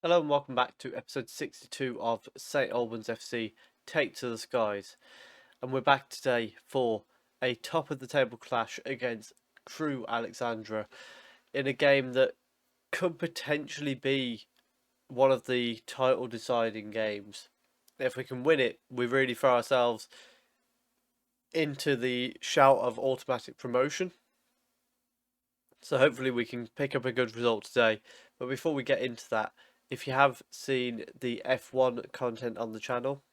Hello and welcome back to episode 62 of St Albans FC Take to the Skies. And we're back today for a top of the table clash against Crew Alexandra in a game that could potentially be one of the title deciding games. If we can win it, we really throw ourselves into the shout of automatic promotion. So hopefully we can pick up a good result today. But before we get into that, if you have seen the F1 content on the channel,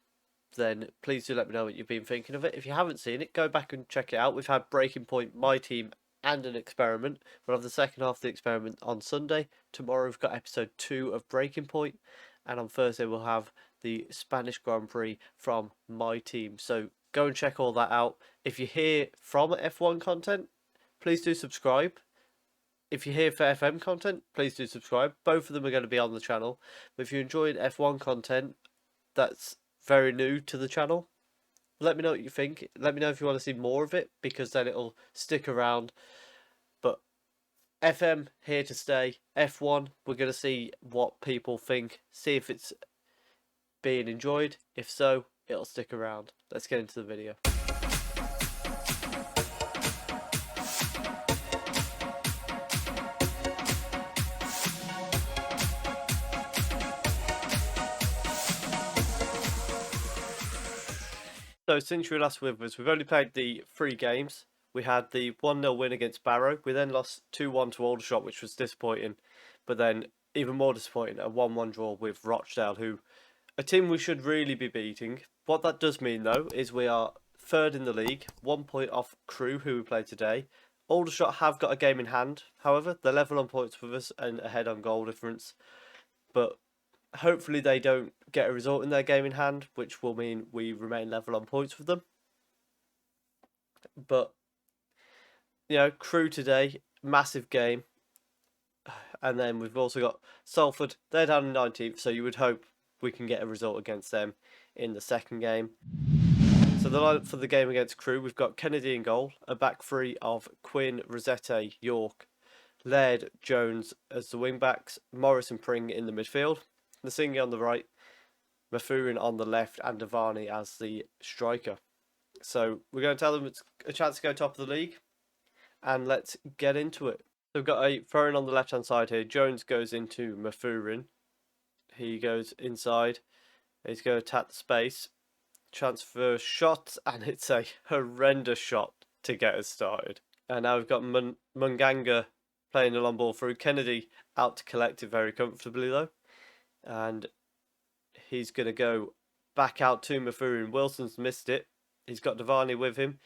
then please do let me know what you've been thinking of it. If you haven't seen it, go back and check it out. We've had Breaking Point, My Team, and an experiment. We'll have the second half of the experiment on Sunday. Tomorrow we've got episode 2 of Breaking Point, and on Thursday we'll have the Spanish Grand Prix from My Team. So go and check all that out. If you hear from F1 content, please do subscribe. If you're here for FM content, please do subscribe. Both of them are going to be on the channel. But if you're enjoying F1 content that's very new to the channel, let me know what you think. Let me know if you want to see more of it, because then it'll stick around. But FM here to stay. F1, we're going to see what people think. See if it's being enjoyed. If so, it'll stick around. Let's get into the video. So since you were last with us, we've only played the 3 games. We had the 1-0 win against Barrow. We then lost 2-1 to Aldershot, which was disappointing. But then, even more disappointing, a 1-1 draw with Rochdale, who a team we should really be beating. What that does mean, though, is we are third in the league, 1 point off Crew, who we played today. Aldershot have got a game in hand, however. They're level on points with us and ahead on goal difference. But hopefully they don't get a result in their game in hand, which will mean we remain level on points with them. But, you know, Crew today, massive game. And then we've also got Salford, they're down in 19th, so you would hope we can get a result against them in the second game. So the lineup for the game against Crew, we've got Kennedy in goal, a back three of Quinn, Rosette, York, Laird, Jones as the wing backs, Morris and Pring in the midfield, Nasingi on the right, Mafurin on the left, and Davani as the striker. So we're going to tell them it's a chance to go top of the league, and let's get into it. So we've got a throw-in on the left-hand side here. Jones goes into Mafurin. He goes inside. He's going to attack the space. Transfer shot, and it's a horrendous shot to get us started. And now we've got Munganga playing the long ball through. Kennedy out to collect it very comfortably, though. And he's going to go back out to Mafurin. Wilson's missed it. He's got Davani with him.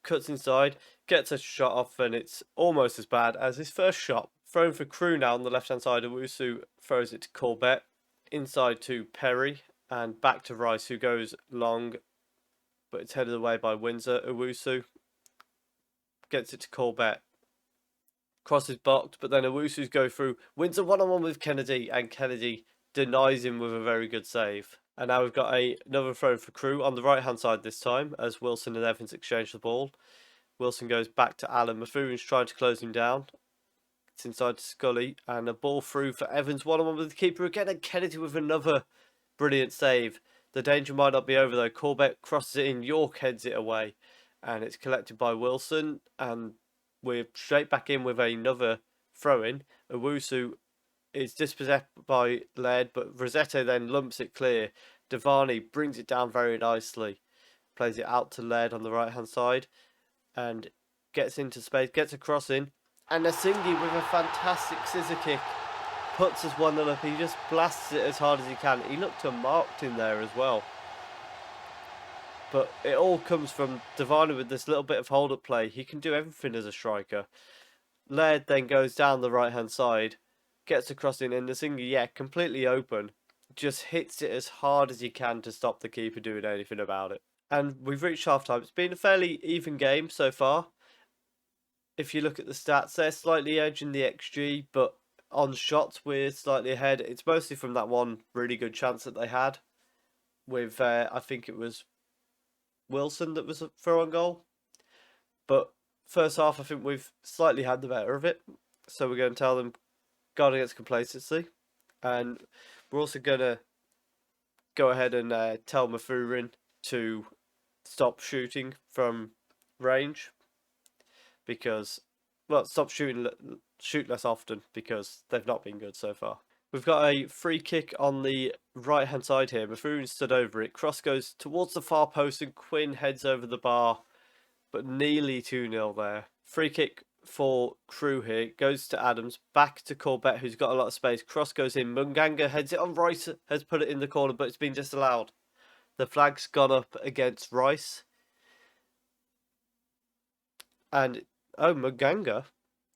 Cuts inside, gets a shot off, and it's almost as bad as his first shot. Thrown for Crew now on the left-hand side. Owusu throws it to Corbett. Inside to Perry, and back to Rice, who goes long, but it's headed away by Windsor. Owusu gets it to Corbett. Crosses blocked, but then Owusu's go through. Windsor one-on-one with Kennedy, and Kennedy denies him with a very good save. And now we've got another throw for Crew on the right-hand side this time, as Wilson and Evans exchange the ball. Wilson goes back to Allen. Mafurin's trying to close him down. It's inside to Scully, and a ball through for Evans. One-on-one with the keeper again, and Kennedy with another brilliant save. The danger might not be over, though. Corbett crosses it in. York heads it away, and it's collected by Wilson, and we're straight back in with another throw-in. Owusu is dispossessed by Laird, but Rosette then lumps it clear. Davani brings it down very nicely. Plays it out to Laird on the right-hand side, and gets into space, gets a cross in. And Nasingi with a fantastic scissor kick puts us 1-0 up. He just blasts it as hard as he can. He looked unmarked in there as well. But it all comes from Davani with this little bit of hold-up play. He can do everything as a striker. Laird then goes down the right-hand side, gets a cross in, and Nasingi, yeah, completely open, just hits it as hard as he can to stop the keeper doing anything about it. And we've reached half-time. It's been a fairly even game so far. If you look at the stats, they're slightly edging the XG, but on shots we're slightly ahead. It's mostly from that one really good chance that they had with, I think it was Wilson that was a throw on goal. But first half, I think we've slightly had the better of it. So we're going to tell them guard against complacency. And We're also going to go ahead and tell Mafurin to stop shooting from range because, well, shoot less often because they've not been good so far. We've got a free kick on the right hand side here. Mafurin stood over it. Cross goes towards the far post and Quinn heads over the bar, but nearly 2-0 there. Free kick for Crew here. Goes to Adams. Back to Corbett, who's got a lot of space. Cross goes in. Munganga heads it on Rice. Has put it in the corner, but it's been disallowed. The flag's gone up against Rice. And, oh, Munganga.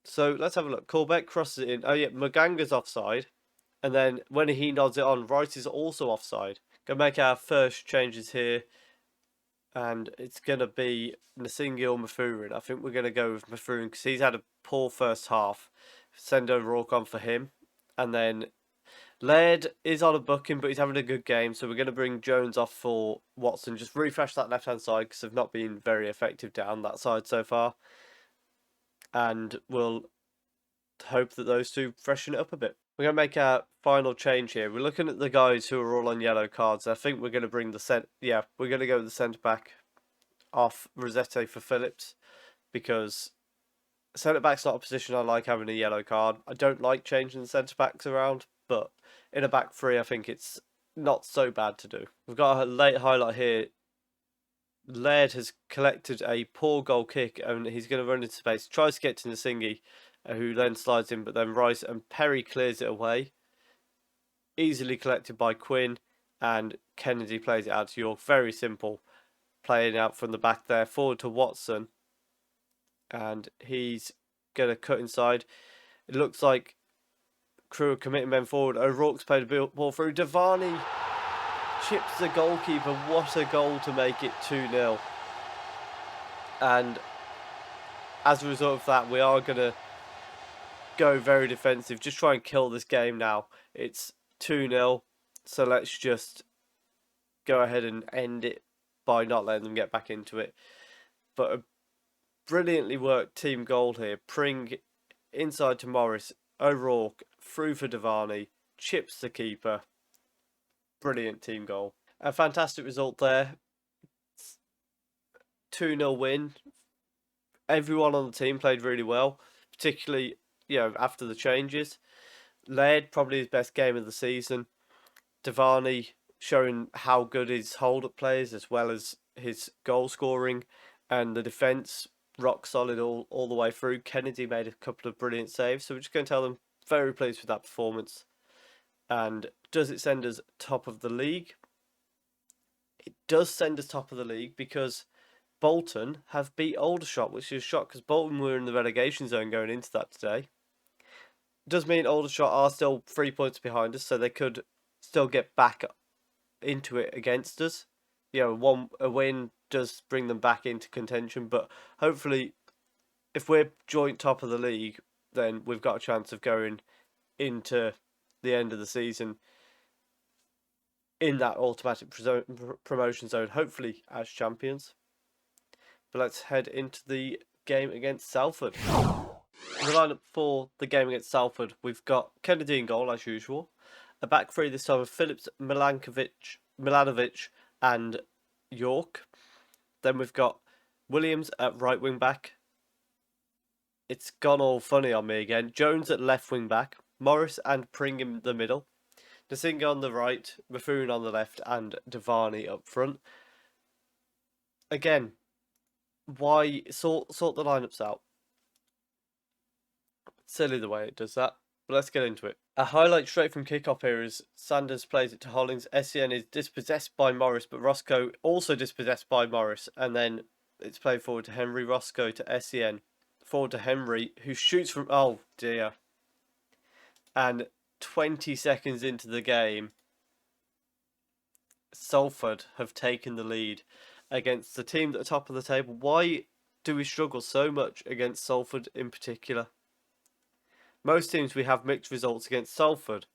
So let's have a look. Corbett crosses it in. Oh, yeah, Muganga's offside. And then when he nods it on, Rice is also offside. Gonna make our first changes here. And it's going to be Nasingi or Mafurin. I think we're going to go with Mafurin because he's had a poor first half. Send O'Rourke on for him. And then Laird is on a booking, but he's having a good game. So we're going to bring Jones off for Watson. Just refresh that left-hand side because they've not been very effective down that side so far. And we'll hope that those two freshen it up a bit. We're going to make our final change here. We're looking at the guys who are all on yellow cards. I think we're going to bring we're going to go with the centre back off Rosette for Phillips because centre back's not a position I like having a yellow card. I don't like changing the centre backs around, but in a back three, I think it's not so bad to do. We've got a late highlight here. Laird has collected a poor goal kick and he's going to run into space. Tries to get to Nasingi, who then slides in, but then Rice and Perry clears it away. Easily collected by Quinn, and Kennedy plays it out to York. Very simple. Playing out from the back there. Forward to Watson. And he's going to cut inside. It looks like Crew are committing men forward. O'Rourke's played a ball through. Davani chips the goalkeeper. What a goal to make it 2-0. And as a result of that, we are going to go very defensive. Just try and kill this game now. It's 2-0. So let's just go ahead and end it by not letting them get back into it. But a brilliantly worked team goal here. Pring inside to Morris. O'Rourke through for Davani. Chips the keeper. Brilliant team goal. A fantastic result there. 2-0 win. Everyone on the team played really well, particularly, after the changes. Laird, probably his best game of the season. Davani showing how good his hold-up plays as well as his goal scoring, and the defence rock solid all the way through. Kennedy made a couple of brilliant saves, so we're just going to tell them very pleased with that performance. And does it send us top of the league? It does send us top of the league because Bolton have beat Aldershot, which is a shock because Bolton were in the relegation zone going into that today. It does mean Aldershot are still 3 points behind us, so they could still get back into it against us. A win does bring them back into contention, but hopefully if we're joint top of the league, then we've got a chance of going into the end of the season in that automatic promotion zone, hopefully as champions. But let's head into the game against Salford. In the lineup for the game against Salford, we've got Kennedy in goal as usual. A back three this time of Phillips, Milanovic and York. Then we've got Williams at right wing back. It's gone all funny on me again. Jones at left wing back. Morris and Pring in the middle. Nasinga on the right, Mafoon on the left, and Davani up front. Again, why sort the lineups out? Silly the way it does that, but let's get into it. A highlight straight from kickoff here is Sanders plays it to Hollings. Essien is dispossessed by Morris, but Roscoe also dispossessed by Morris, and then it's played forward to Henry. Roscoe to Essien, forward to Henry, who shoots from, oh dear. And 20 seconds into the game, Salford have taken the lead against the team at the top of the table. Why do we struggle so much against Salford in particular? Most teams we have mixed results against. Salford,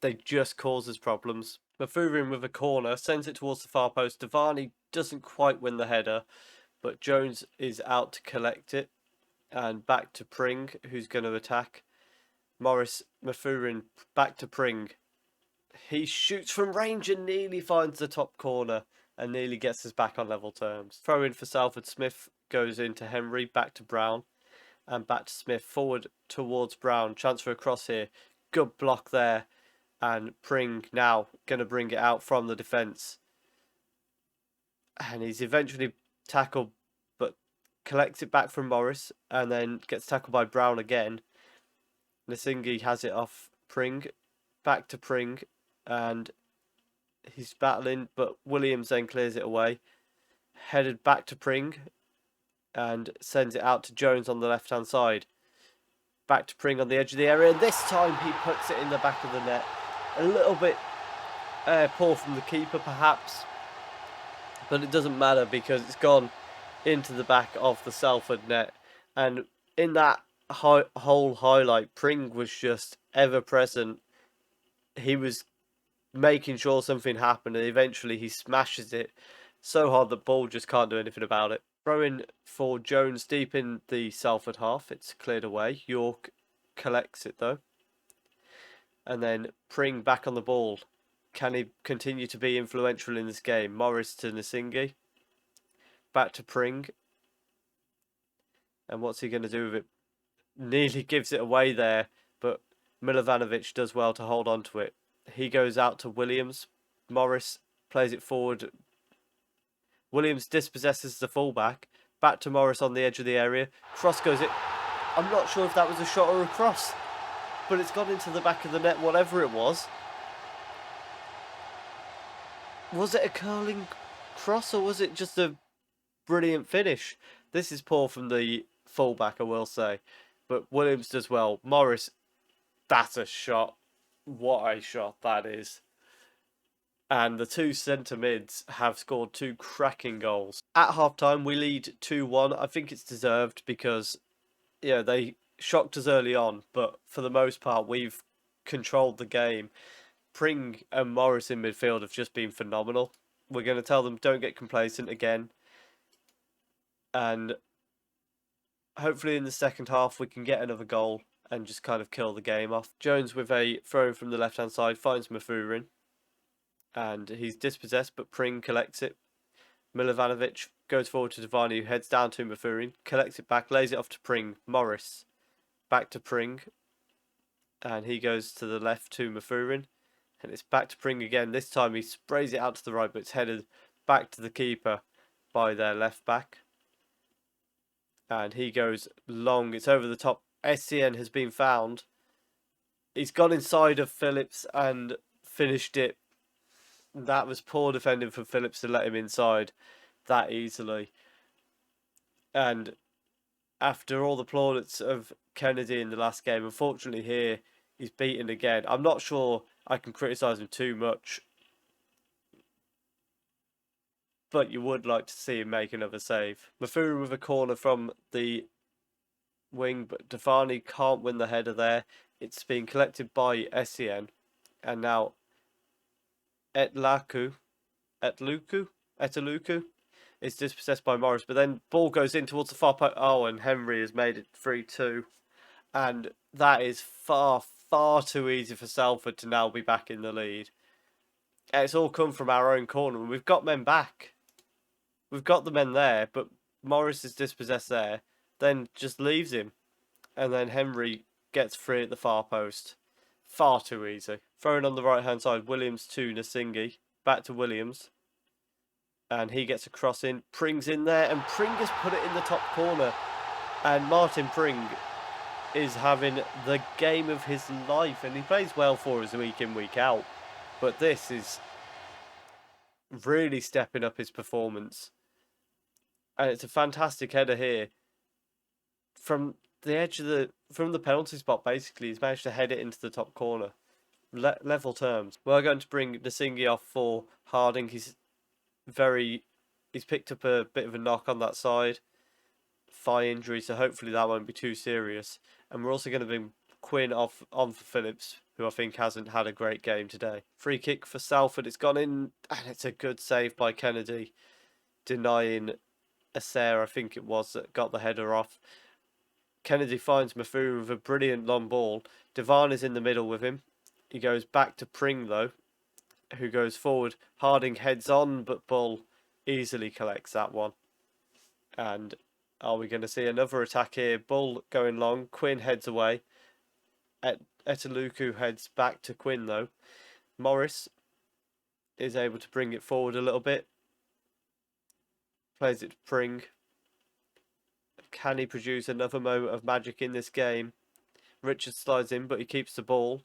they just cause us problems. Mafurin with a corner sends it towards the far post. Davani doesn't quite win the header, but Jones is out to collect it. And back to Pring, who's going to attack. Morris, Mafurin, back to Pring. He shoots from range and nearly finds the top corner and nearly gets us back on level terms. Throw in for Salford. Smith goes into Henry, back to Brown, and back to Smith. Forward towards Brown. Chance for a cross here. Good block there. And Pring now going to bring it out from the defence. And he's eventually tackled, but collects it back from Morris and then gets tackled by Brown again. Nasingi has it off Pring, back to Pring, and he's battling, but Williams then clears it away. Headed back to Pring and sends it out to Jones on the left-hand side. Back to Pring on the edge of the area. This time he puts it in the back of the net. A little bit poor from the keeper, perhaps. But it doesn't matter because it's gone into the back of the Salford net. And in that whole highlight, Pring was just ever present. He was making sure something happened, and eventually he smashes it so hard that Ball just can't do anything about it. Throw in for Jones deep in the Salford half. It's cleared away. York collects it though. And then Pring back on the ball. Can he continue to be influential in this game? Morris to Nasingi. Back to Pring. And what's he going to do with it? Nearly gives it away there, but Milovanovic does well to hold on to it. He goes out to Williams. Morris plays it forward. Williams dispossesses the fullback. Back to Morris on the edge of the area. Cross goes it. I'm not sure if that was a shot or a cross, but it's gone into the back of the net, whatever it was. Was it a curling cross or was it just a brilliant finish? This is poor from the fullback, I will say. But Williams does well. Morris, that's a shot. What a shot that is. And the two centre mids have scored two cracking goals. At half-time, we lead 2-1. I think it's deserved because, they shocked us early on. But for the most part, we've controlled the game. Pring and Morris in midfield have just been phenomenal. We're going to tell them don't get complacent again. And hopefully in the second half, we can get another goal and just kind of kill the game off. Jones with a throw from the left-hand side finds Mafurin. And he's dispossessed, but Pring collects it. Milovanovic goes forward to Devani, who heads down to Mafurin, collects it back, lays it off to Pring. Morris back to Pring, and he goes to the left to Mafurin, and it's back to Pring again. This time he sprays it out to the right, but it's headed back to the keeper by their left back, and he goes long. It's over the top. SCN has been found. He's gone inside of Phillips and finished it. That was poor defending from Phillips to let him inside that easily. And after all the plaudits of Kennedy in the last game, unfortunately here, he's beaten again. I'm not sure I can criticise him too much, but you would like to see him make another save. Mafuru with a corner from the wing, but Defani can't win the header there. It's been collected by SCN, and now Etluku is dispossessed by Morris, but then ball goes in towards the far post. Oh, and Henry has made it 3-2. And that is far, far too easy for Salford to now be back in the lead. And it's all come from our own corner, and we've got men back. We've got the men there, but Morris is dispossessed there, then just leaves him. And then Henry gets free at the far post. Far too easy. Thrown on the right-hand side, Williams to Nasingi. Back to Williams. And he gets a cross in. Pring's in there, and Pring has put it in the top corner. And Martin Pring is having the game of his life. And he plays well for us week in, week out. But this is really stepping up his performance. And it's a fantastic header here. From the edge of from the penalty spot, basically, he's managed to head it into the top corner. Level terms. We're going to bring Nasingi off for Harding. He's picked up a bit of a knock on that side. Thigh injury, so hopefully that won't be too serious. And we're also going to bring Quinn off on for Phillips, who I think hasn't had a great game today. Free kick for Salford. It's gone in, and it's a good save by Kennedy, denying Acer, I think it was, that got the header off. Kennedy finds Mafuru with a brilliant long ball. Devan is in the middle with him. He goes back to Pring, though. who goes forward. Harding heads on, but Bull easily collects that one. And are we going to see another attack here? Bull going long. Quinn heads away. Etaluku heads back to Quinn though. Morris is able to bring it forward a little bit. Plays it to Pring. Can he produce another moment of magic in this game? Richard slides in, but he keeps the ball.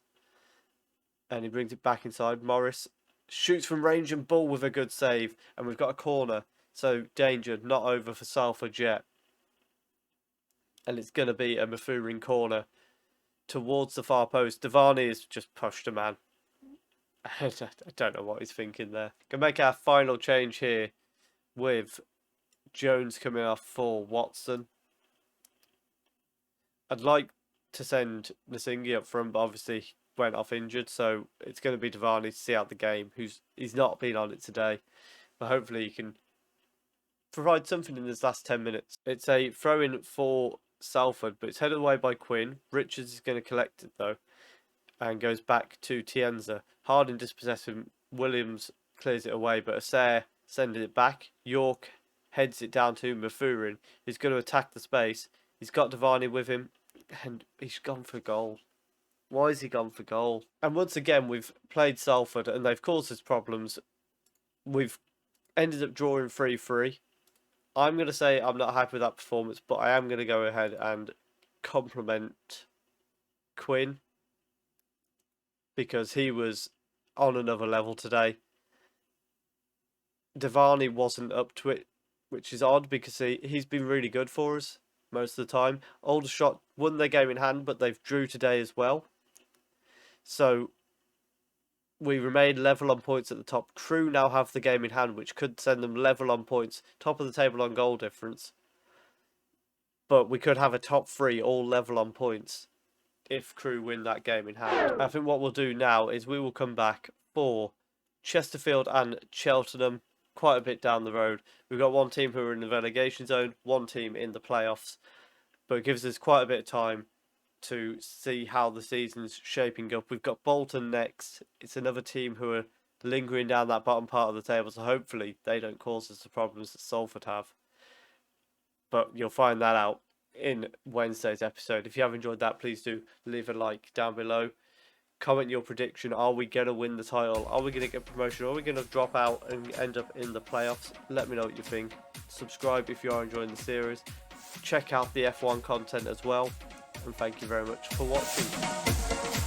And he brings it back inside. Morris shoots from range and Bull with a good save. And we've got a corner. So danger, not over for Salford yet. And it's going to be a Mafourin corner towards the far post. Davani has just pushed a man. I don't know what he's thinking there. Can make our final change here with Jones coming off for Watson. I'd like to send Nasingi up front, but obviously he went off injured, so it's going to be Davani to see out the game. He's not been on it today, but hopefully he can provide something in his last 10 minutes. It's a throw-in for Salford, but it's headed away by Quinn. Richards is going to collect it though, and goes back to Tienza. Harding dispossesses him. Williams clears it away, but Asair sending it back. York heads it down to Mafourin. He's going to attack the space. He's got Davani with him, and he's gone for goal. Why is he gone for goal? And once again, we've played Salford, and they've caused us problems. We've ended up drawing 3-3. I'm going to say I'm not happy with that performance, but I am going to go ahead and compliment Quinn, because he was on another level today. Davani wasn't up to it, which is odd because he's been really good for us most of the time. Aldershot won their game in hand, but they've drew today as well. So we remain level on points at the top. Crew now have the game in hand, which could send them level on points, top of the table on goal difference. But we could have a top 3 all level on points if Crew win that game in hand. I think what we'll do now is we will come back for Chesterfield and Cheltenham, quite a bit down the road. We've got one team who are in the relegation zone, one team in the playoffs, but it gives us quite a bit of time to see how the season's shaping up. We've got Bolton next. It's another team who are lingering down that bottom part of the table, so hopefully they don't cause us the problems that Salford have. But you'll find that out in Wednesday's episode. If you have enjoyed that, please do leave a like down below. Comment your prediction. Are we going to win the title? Are we going to get promotion? Are we going to drop out and end up in the playoffs? Let me know what you think. Subscribe if you are enjoying the series. Check out the F1 content as well. And thank you very much for watching.